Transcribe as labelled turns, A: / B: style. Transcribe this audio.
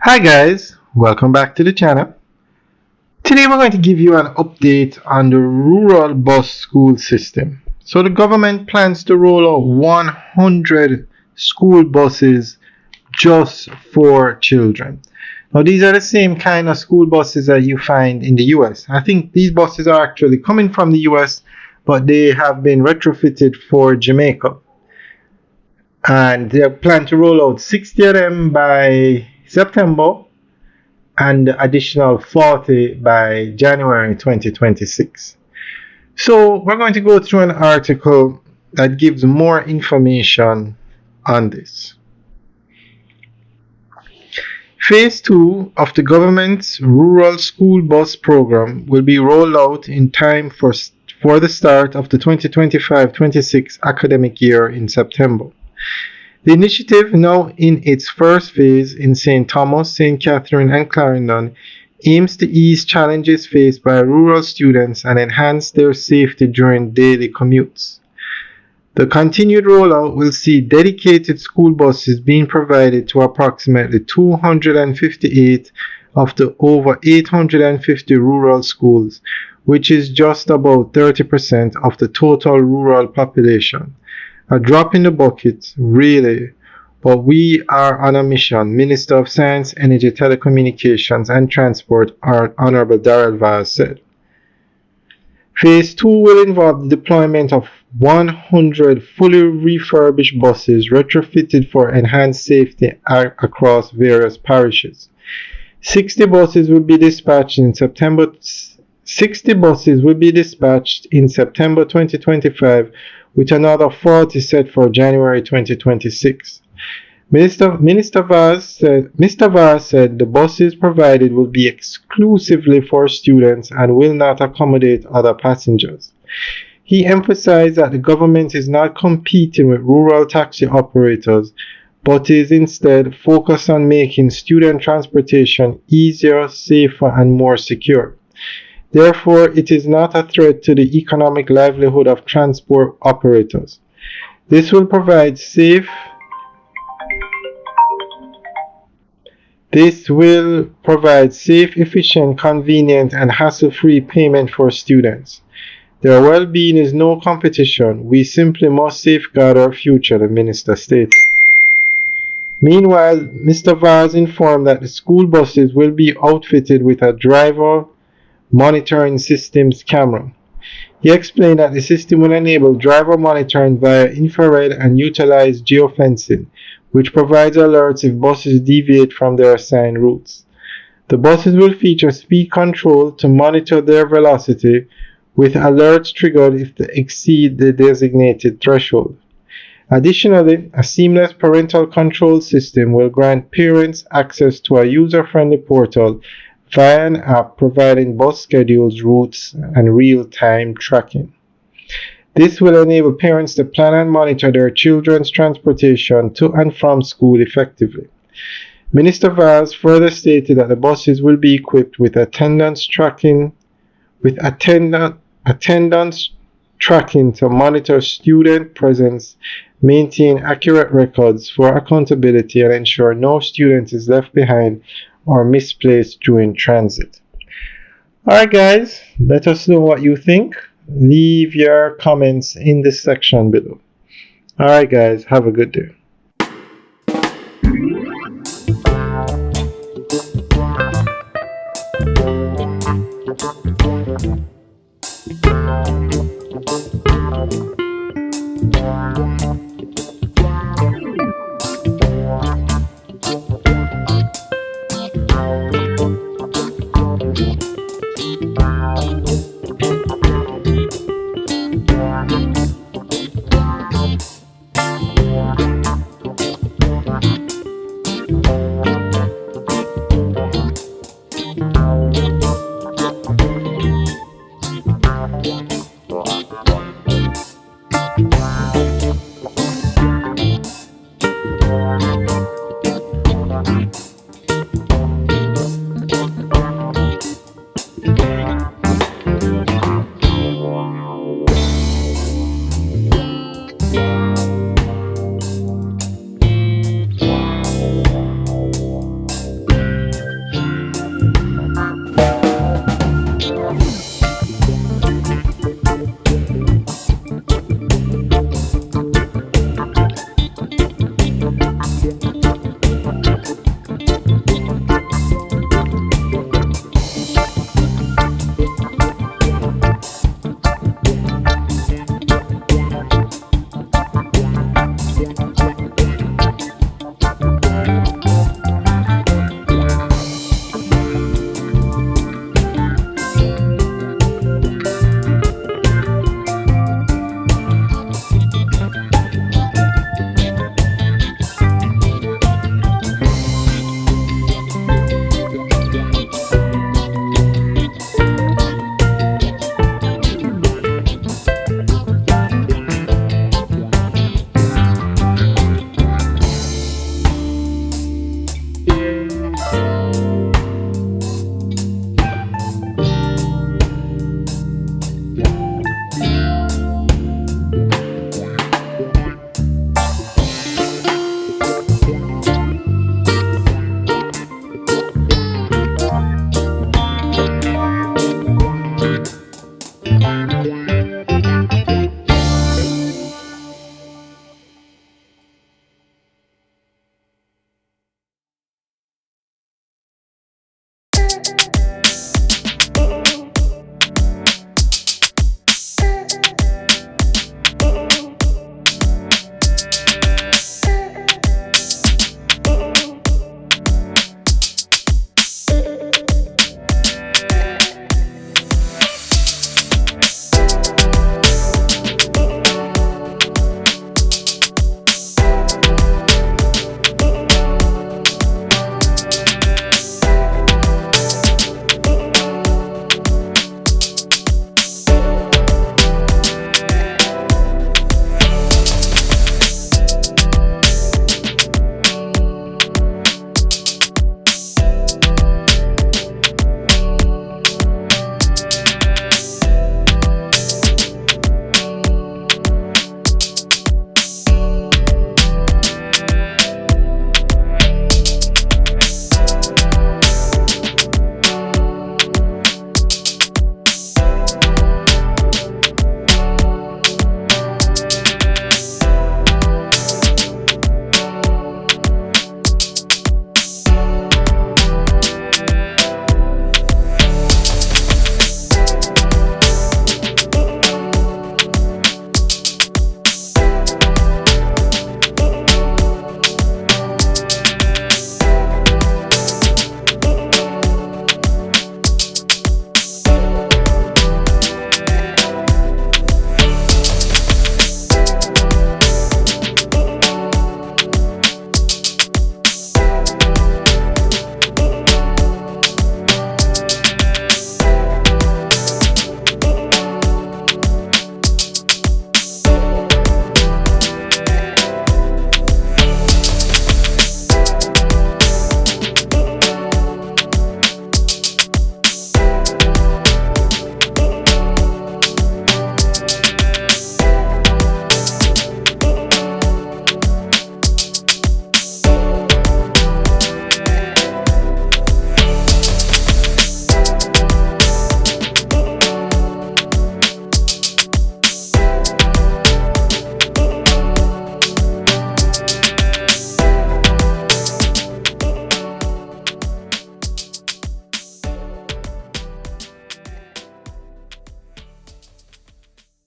A: Hi guys, welcome back to the channel. Today we're going to give you an update on the rural bus school system. So the government plans to roll out 100 school buses just for children. Now these are the same kind of school buses that you find in the US. I think these buses are actually coming from the US, but they have been retrofitted for Jamaica. And they plan to roll out 60 of them by September and additional 40 by January 2026. So we're going to go through an article that gives more information on this. Phase 2 of the government's rural school bus program will be rolled out in time for the start of the 2025-26 academic year in September. The initiative, now in its first phase in St. Thomas, St. Catherine, and Clarendon, aims to ease challenges faced by rural students and enhance their safety during daily commutes. The continued rollout will see dedicated school buses being provided to approximately 258 of the over 850 rural schools, which is just about 30% of the total rural population. A drop in the bucket, really, but we are on a mission, Minister of Science, Energy, Telecommunications and Transport, Honorable Darrell Vaz said. Phase 2 will involve the deployment of 100 fully refurbished buses retrofitted for enhanced safety across various parishes. 60 buses will be dispatched in September 2025, with another 40 set for January 2026. Mr. Vaz said the buses provided will be exclusively for students and will not accommodate other passengers. He emphasized that the government is not competing with rural taxi operators, but is instead focused on making student transportation easier, safer, and more secure. Therefore, it is not a threat to the economic livelihood of transport operators. This will provide safe, efficient, convenient, and hassle-free payment for students. Their well-being is no competition. We simply must safeguard our future, the minister stated. Meanwhile, Mr. Vaz informed that the school buses will be outfitted with a driver monitoring system's camera. He explained that the system will enable driver monitoring via infrared and utilize geofencing, which provides alerts if buses deviate from their assigned routes. The buses will feature speed control to monitor their velocity, with alerts triggered if they exceed the designated threshold. Additionally, a seamless parental control system will grant parents access to a user-friendly portal via an app providing bus schedules, routes, and real-time tracking. This will enable parents to plan and monitor their children's transportation to and from school effectively. Minister Vaz further stated that the buses will be equipped with attendance tracking to monitor student presence, maintain accurate records for accountability, and ensure no student is left behind or misplaced during transit. Alright guys, let us know what you think. Leave your comments in the section below. Alright guys, have a good day.